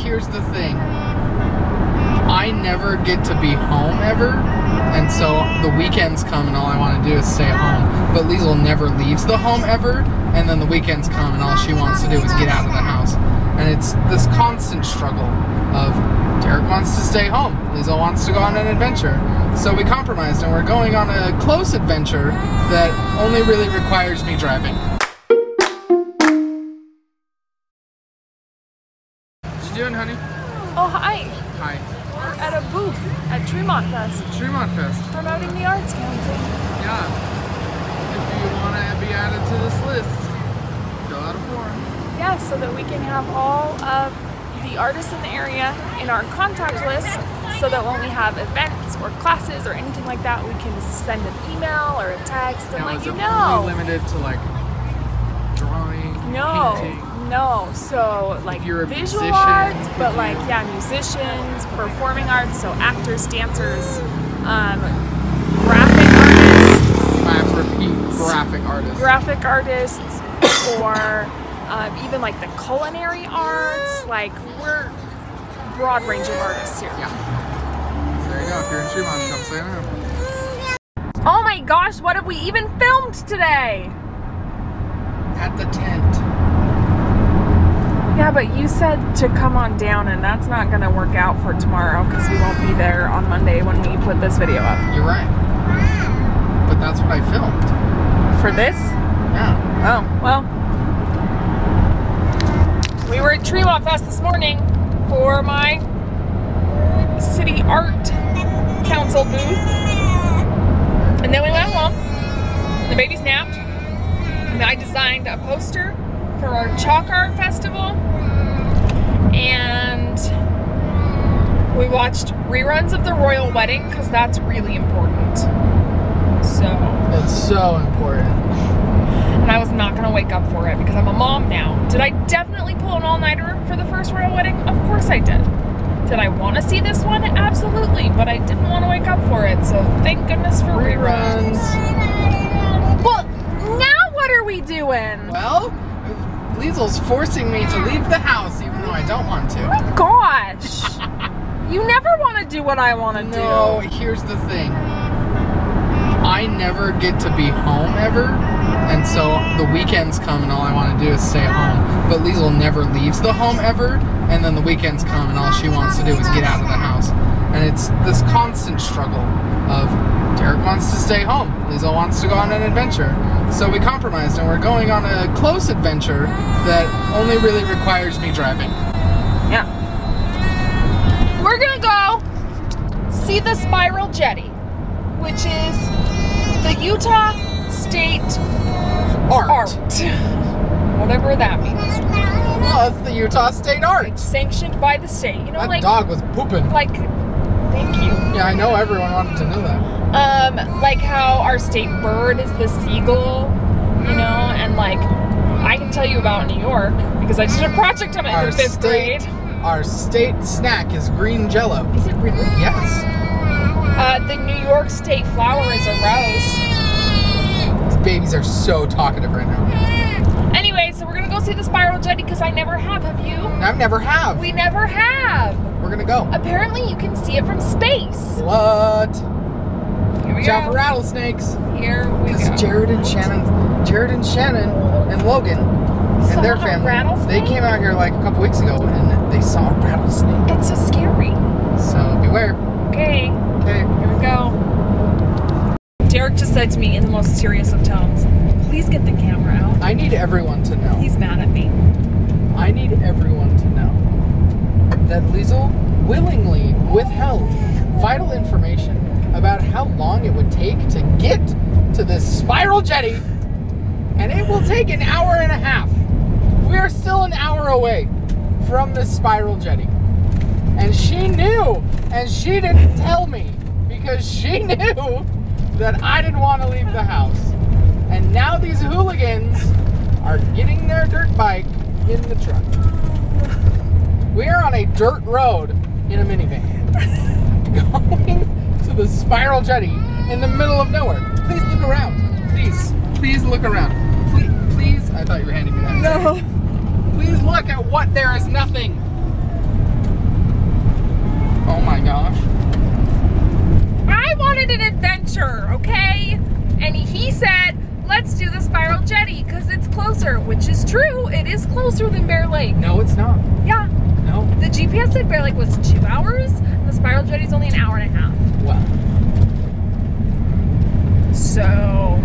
here's the thing. I never get to be home ever, and so the weekends come and all I want to do is stay at home. But Leisl never leaves the home ever, and then the weekends come and all she wants to do is get out of the house. And it's this constant struggle of Derek wants to stay home, Leisl wants to go on an adventure. So we compromised and we're going on a close adventure that only really requires me driving. What you doing, honey? Oh, hi. Hi. We're at a booth at Tremont Fest. Tremont Fest. Promoting the Arts Council. Yeah. If you want to be added to this list, fill out a form. Yeah, so that we can have all of the artists in the area in our contact list, so that when we have events or classes or anything like that, we can send an email or a text and let you know. Is it only limited to like drawing, painting? No, so like visual musician, arts, but like, yeah, musicians, performing arts, so actors, dancers, graphic artists. I have to repeat, graphic artists. Graphic artists, or even like the culinary arts. Like, we're a broad range of artists here. Yeah. So there you go, if you're in Tremont, come say hello. Oh my gosh, what have we even filmed today? At the tent. Yeah, but you said to come on down, and that's not going to work out for tomorrow because we won't be there on Monday when we put this video up. You're right. But that's what I filmed. For this? Yeah. Oh, well. We were at Tremont Fest this morning for my City Art Council booth. And then we went home. The baby's napped. And I designed a poster for our Chalk Art Festival, and we watched reruns of the Royal Wedding because that's really important. It's so important. And I was not going to wake up for it because I'm a mom now. Did I definitely pull an all-nighter for the first Royal Wedding? Of course I did. Did I want to see this one? Absolutely, but I didn't want to wake up for it, so thank goodness for reruns. Well, now what are we doing? Well, Leisl's forcing me to leave the house even though I don't want to. Oh my gosh! You never want to do what I want to do. No, here's the thing. I never get to be home ever, and so the weekends come and all I want to do is stay at home. But Leisl never leaves the home ever, and then the weekends come and all she wants to do is get out of the house. And it's this constant struggle of Derek wants to stay home, Leisl wants to go on an adventure. So we compromised and we're going on a close adventure that only really requires me driving. Yeah. We're gonna go see the Spiral Jetty, which is the Utah State Art. Whatever that means. Well, it's the Utah State Art. It's sanctioned by the state. You know, that like, dog was pooping. Like, thank you. Yeah, I know everyone wanted to know that. Like how our state bird is the seagull, you know, and like I can tell you about New York because I did a project on it in the 5th grade. Our state snack is green Jello. Is it really? Yes. The New York state flower is a rose. These babies are so talkative right now. Anyway, so we're gonna go see the Spiral Jetty because I never have. Have you? I've never have. We never have. We're gonna go. Apparently, you can see it from space. What? Here we Watch go. out for rattlesnakes. Here we go. Jared and Shannon, and Logan, and their family, they came out here like a couple weeks ago and they saw a rattlesnake. That's so scary. So beware. Okay. Okay. Here we go. Derek just said to me in the most serious of tones, please get the camera out. I need everyone to know. He's mad at me. I need everyone to know that Leisl willingly withheld vital information about how long it would take to get to this Spiral Jetty, and it will take an hour and a half. We are still an hour away from this Spiral Jetty. And she knew, and she didn't tell me, because she knew that I didn't want to leave the house. And now these hooligans are getting their dirt bike in the truck. We are on a dirt road in a minivan, going to the Spiral Jetty in the middle of nowhere. Please look around. Please look around. Please, I thought you were handing me that. No. Please look at what there is nothing. GPS said Bear Lake was 2 hours. The Spiral Jetty's only an hour and a half. Wow. So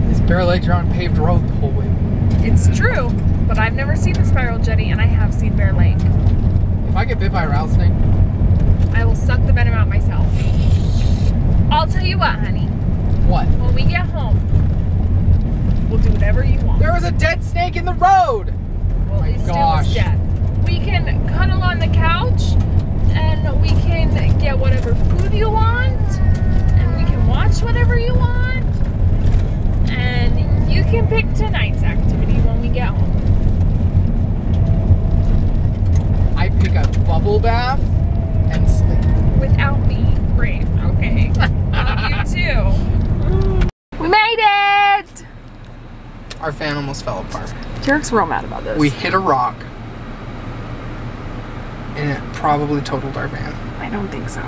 This Bear Lake's on paved road the whole way. it's true, but I've never seen the Spiral Jetty, and I have seen Bear Lake. If I get bit by a rattlesnake, I will suck the venom out myself. I'll tell you what, honey. what? When we get home, we'll do whatever you want. There was a dead snake in the road! Well, my at least it gosh. was dead. We can cuddle on the couch, and we can get whatever food you want, and we can watch whatever you want, and you can pick tonight's activity when we get home. I pick a bubble bath and sleep. Without me. Great. Okay. You too. We made it! Our fan almost fell apart. Derek's real mad about this. We hit a rock, and it probably totaled our van. I don't think so.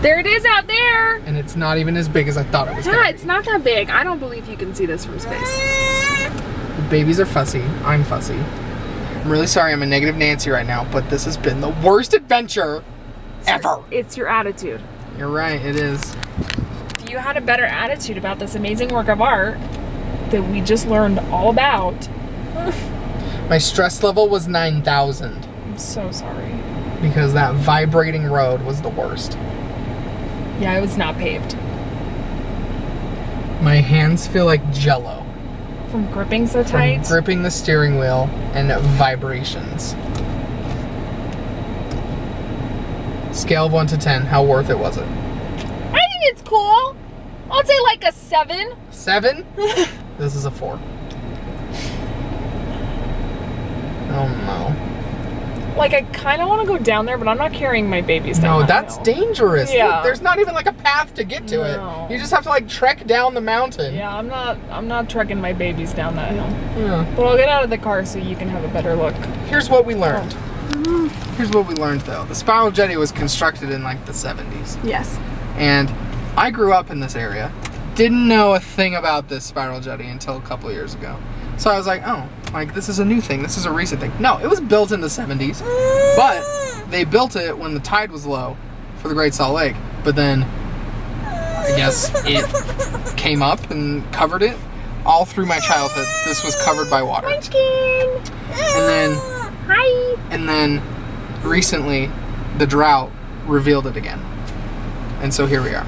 There it is out there! And it's not even as big as I thought it was Yeah, gonna it's not that big. I don't believe you can see this from space. The babies are fussy. I'm fussy. I'm really sorry I'm a negative Nancy right now, but this has been the worst adventure ever. It's your attitude. You're right, it is. If you had a better attitude about this amazing work of art that we just learned all about, My stress level was 9,000 I'm so sorry. because that vibrating road was the worst. Yeah, it was not paved. My hands feel like jello From gripping so from tight. gripping the steering wheel and vibrations. Scale of 1 to 10, how worth it was it? I think it's cool. I'll say like a 7. 7? This is a 4. Oh no. Like, I kind of want to go down there, but I'm not carrying my babies down. No, that that's hill. dangerous. Yeah. There's not even like a path to get to No. it. You just have to like trek down the mountain. Yeah, I'm not trekking my babies down that hill. Yeah. But I'll get out of the car so you can have a better look. Here's what we learned. Here's what we learned though. The Spiral Jetty was constructed in like the 70s. Yes. And I grew up in this area. Didn't know a thing about this Spiral Jetty until a couple of years ago. So I was like, oh, like this is a new thing. This is a recent thing. No, it was built in the 70s. But they built it when the tide was low for the Great Salt Lake. But then I guess it came up and covered it all through my childhood. This was covered by water. And then recently the drought revealed it again. And so here we are.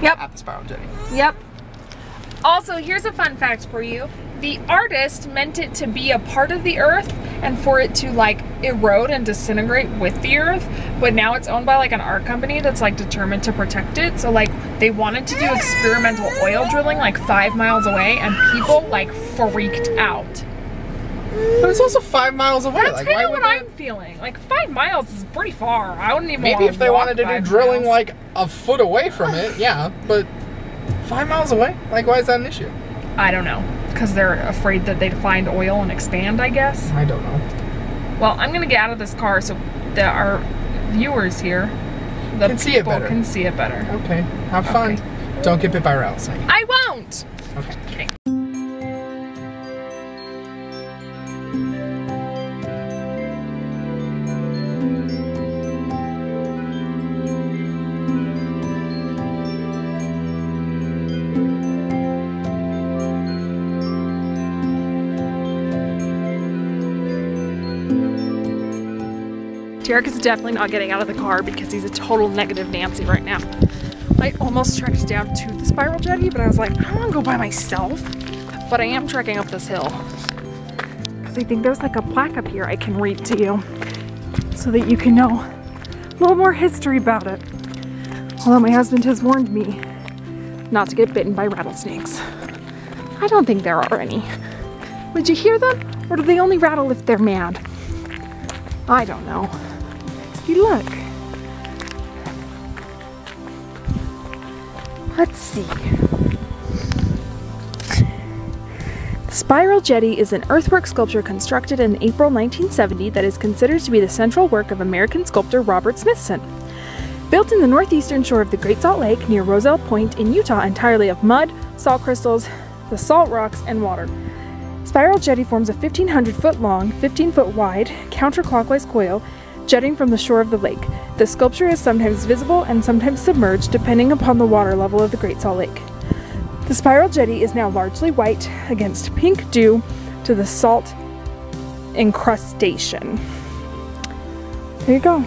Yep. At the Spiral Jetty. Yep. Also, here's a fun fact for you. The artist meant it to be a part of the earth and for it to like erode and disintegrate with the earth, but now it's owned by like an art company that's like determined to protect it. So like they wanted to do experimental oil drilling like 5 miles away and people like freaked out. But it's also 5 miles away. That's Like, kind why of would what they... I'm feeling. Like 5 miles is pretty far. I wouldn't even Maybe wanna if they walk wanted to do 5 drilling miles. like a foot away from it, yeah. But 5 miles away? Like, why is that an issue? I don't know. Because they're afraid that they'd find oil and expand, I guess. I don't know. Well, I'm gonna get out of this car so that our viewers here, the Can see it better. can see it better. Okay. Have fun. Okay. Don't get bit by a rattlesnake. I won't. Okay. Okay. Derek is definitely not getting out of the car because he's a total negative Nancy right now. I almost trekked down to the Spiral Jetty, but I was like, I don't want to go by myself. But I am trekking up this hill. Because I think there's like a plaque up here I can read to you so that you can know a little more history about it. Although my husband has warned me not to get bitten by rattlesnakes. I don't think there are any. Would you hear them? Or do they only rattle if they're mad? I don't know. See, look. Let's see. The Spiral Jetty is an earthwork sculpture constructed in April 1970 that is considered to be the central work of American sculptor Robert Smithson. Built in the northeastern shore of the Great Salt Lake near Roselle Point in Utah entirely of mud, salt crystals, the salt rocks, and water. Spiral jetty forms a 1,500-foot long, 15-foot wide, counterclockwise coil jetting from the shore of the lake. The sculpture is sometimes visible and sometimes submerged, depending upon the water level of the Great Salt Lake. The spiral jetty is now largely white against pink due to the salt incrustation. There you go.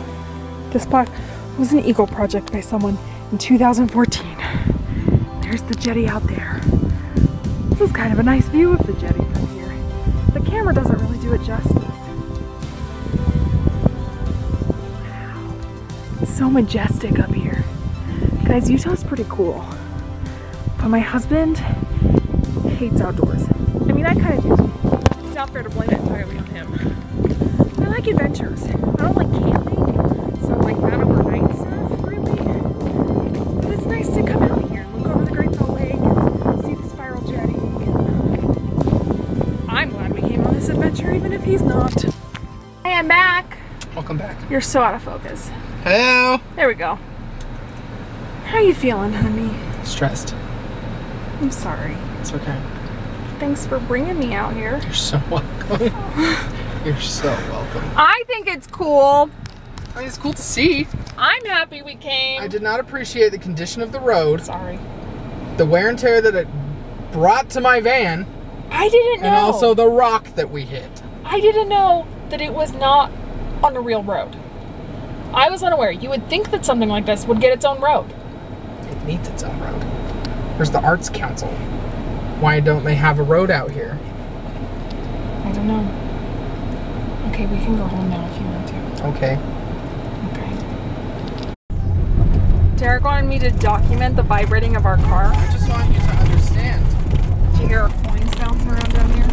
This plaque was an Eagle project by someone in 2014. There's the jetty out there. This is kind of a nice view of the jetty from here. The camera doesn't really do it justice. Wow. It's so majestic up here. Guys, Utah's pretty cool. But my husband hates outdoors. I mean, I kind of do. It's not fair to blame it entirely on him. I like adventures. I don't like camping, so like that overnight stuff, really. But it's nice to come out here and look over the Great Salt Lake and see the spiral jetty. I'm glad we came on this adventure, even if he's not. Hey, I'm back. Welcome back. You're so out of focus. Hello. There we go. How you feeling, honey? Stressed. I'm sorry. It's okay. Thanks for bringing me out here. You're so welcome. You're so welcome. I think it's cool. I mean, it's cool to see. I'm happy we came. I did not appreciate the condition of the road, Sorry. the wear and tear that it brought to my van, I didn't know. and also the rock that we hit. I didn't know that it was not on a real road. I was unaware. You would think that something like this would get its own road. It needs its own road. Where's the Arts Council? Why don't they have a road out here? I don't know. Okay, we can go home now if you want to. Okay. Okay. Derek wanted me to document the vibrating of our car. I just want you to understand Do you hear our coins bouncing around down here?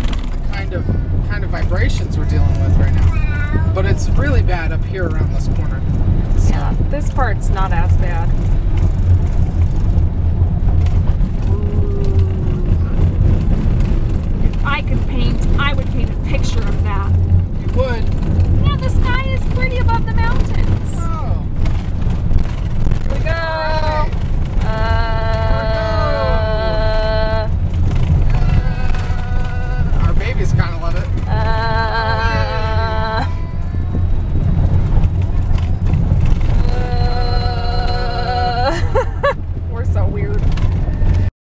the kind of vibrations we're dealing with right now. But it's really bad up here around this corner. Yeah, this part's not as bad. If I could paint, I would paint a picture of that. You would. Yeah, the sky is pretty above the mountains. Oh. Here we go. Our babies kind of love it. We're so weird.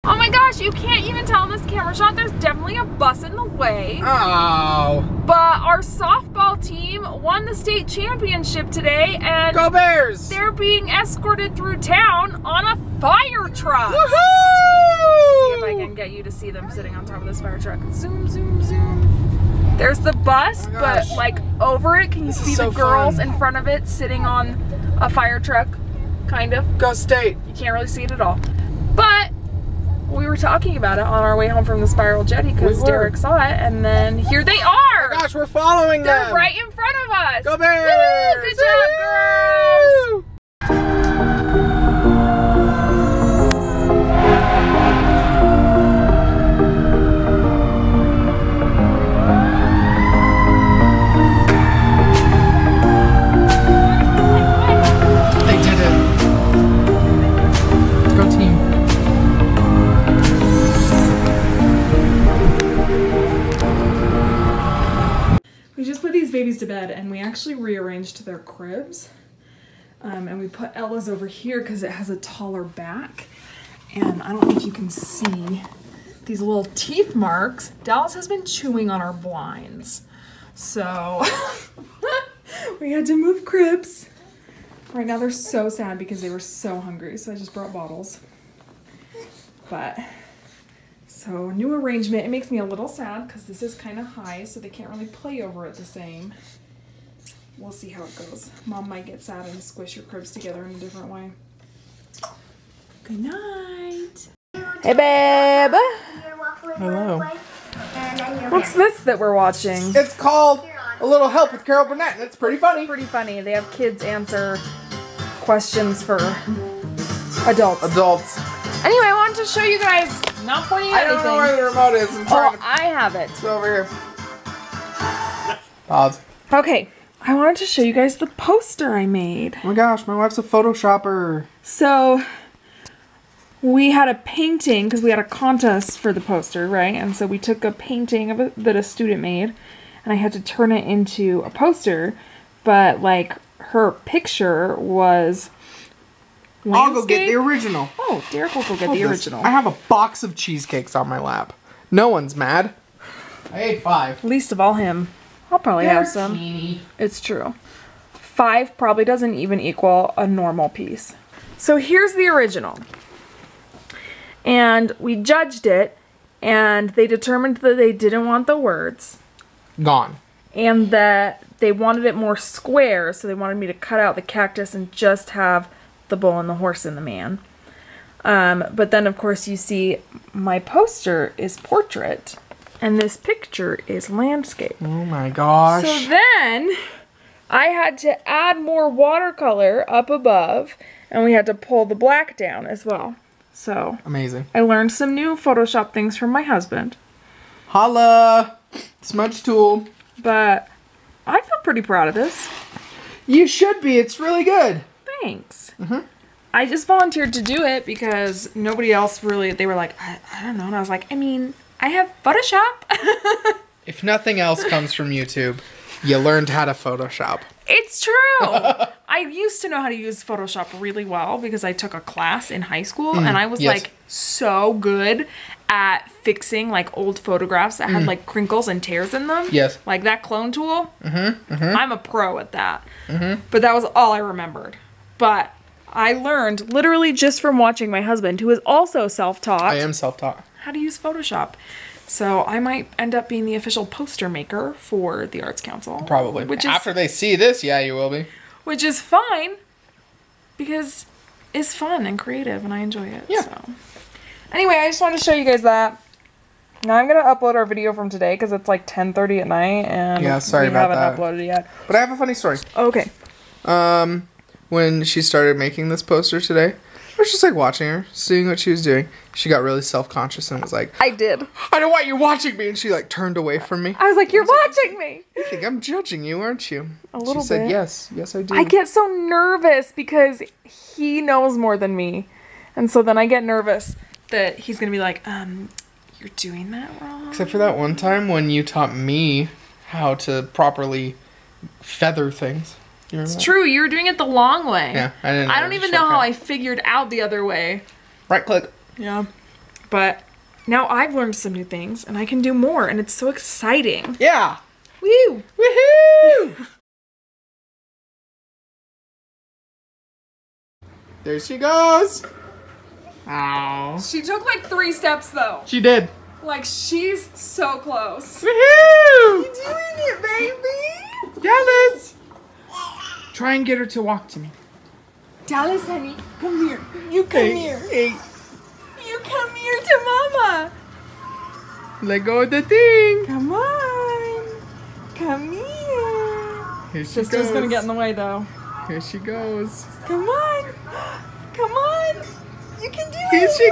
Oh my gosh, you can't even tell in this camera shot. There's definitely a bus in the way. Oh. But our softball team won the state championship today, and Go Bears! they're being escorted through town on a fire truck. Woohoo! See if I can get you to see them sitting on top of this fire truck. Zoom, zoom, zoom. There's the bus, Oh my but gosh. like over it, can you see so the girls fun. in front of it sitting on a fire truck? Kind of. Go State! You can't really see it at all. But we were talking about it on our way home from the spiral jetty because We were. Derek saw it, and then here they are. Oh my gosh, we're following They're them! right in front of us. Go Bears! Woo! Good job, girls. Woo! They did it. Go team. We just put these babies to bed and we actually rearranged their cribs. And we put Ella's over here because it has a taller back. And I don't know if you can see these little teeth marks. Dallas has been chewing on our blinds. So we had to move cribs. Right now they're so sad because they were so hungry. So I just brought bottles. But so new arrangement. It makes me a little sad because this is kind of high, so they can't really play over it the same. We'll see how it goes. Mom might get sad and squish your cribs together in a different way. Good night. Hey, babe. Hello. What's this that we're watching? It's called A Little Help with Carol Burnett, and it's pretty funny. Pretty funny. They have kids answer questions for adults. Adults. Anyway, I wanted to show you guys. Not pointing at I don't anything. know where the remote is. I'm trying Oh, to... I have it. It's over here. Pause. Okay, I wanted to show you guys the poster I made. Oh my gosh, my wife's a Photoshopper. So, we had a painting because we had a contest for the poster, right? And so we took a painting of it that a student made, and I had to turn it into a poster. But like her picture was landscape. I'll go get the original. Oh, Derek will go get the original. I have a box of cheesecakes on my lap. No one's mad. I ate 5. Least of all him. I'll probably have some. Teeny. It's true. 5 probably doesn't even equal a normal piece. So here's the original. And we judged it, and they determined that they didn't want the words. Gone. And that they wanted it more square, so they wanted me to cut out the cactus and just have the bull and the horse and the man. But then, of course, you see my poster is portrait, and this picture is landscape. Oh my gosh. So then I had to add more watercolor up above, and we had to pull the black down as well. So amazing. I learned some new Photoshop things from my husband. Holla! Smudge tool. But I feel pretty proud of this. You should be. It's really good. Thanks. I just volunteered to do it because nobody else really, they were like, I don't know. And I was like, I mean, I have Photoshop. If nothing else comes from YouTube, you learned how to Photoshop. It's true. I used to know how to use Photoshop really well because I took a class in high school and I was like so good at fixing like old photographs that had like crinkles and tears in them. Yes. Like that clone tool. I'm a pro at that. But that was all I remembered. But I learned literally just from watching my husband, who is also self-taught. I am self-taught. How to use Photoshop. So I might end up being the official poster maker for the Arts Council. Probably. After they see this, yeah, you will be. Which is fine because it's fun and creative and I enjoy it. Yeah. So. Anyway, I just wanted to show you guys that. Now I'm going to upload our video from today because it's like 10:30 at night and yeah, sorry we about haven't that. uploaded it yet. But I have a funny story. Okay. When she started making this poster today, I was just like watching her, seeing what she was doing. She got really self-conscious and was like, I did. I don't want you watching me. And she like turned away from me. I was like, you're watching me. You think I'm judging you, aren't you? A little She said, bit. yes, I do. I get so nervous because he knows more than me. And so then I get nervous that he's going to be like, you're doing that wrong. Except for that one time when you taught me how to properly feather things. You remember It's that? true. You were doing it the long way. Yeah, I didn't. I don't even know how I figured out the other way. Right click. Yeah. But now I've learned some new things and I can do more and it's so exciting. Yeah. Woo! Woohoo! There she goes. Ow. She took like 3 steps though. She did. Like she's so close. Woohoo! You're doing it, baby! Dallas! Try and get her to walk to me. Dallas, honey, come here. You come here. Hey, You come here to mama. let go of the thing. Come on. Come here. Here she Sister's goes. gonna get in the way though. Here she goes. Come on. Come on. You can do Here it. she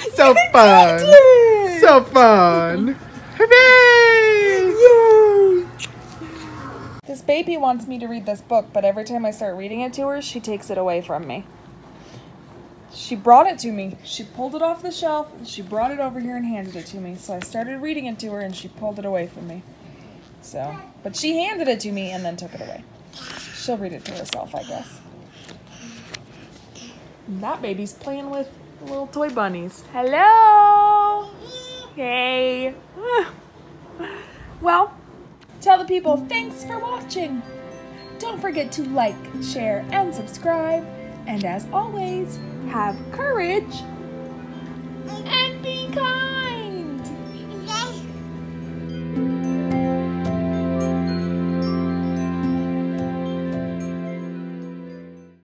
goes. So fun. it. So fun. Hooray! Yay! This baby wants me to read this book, but every time I start reading it to her, she takes it away from me. She brought it to me. She pulled it off the shelf, and she brought it over here and handed it to me. So I started reading it to her, and she pulled it away from me. So, but she handed it to me and then took it away. She'll read it to herself, I guess. And that baby's playing with little toy bunnies. Hello! Hey! Well, tell the people thanks for watching. Don't forget to like, share, and subscribe. And as always, have courage and be kind.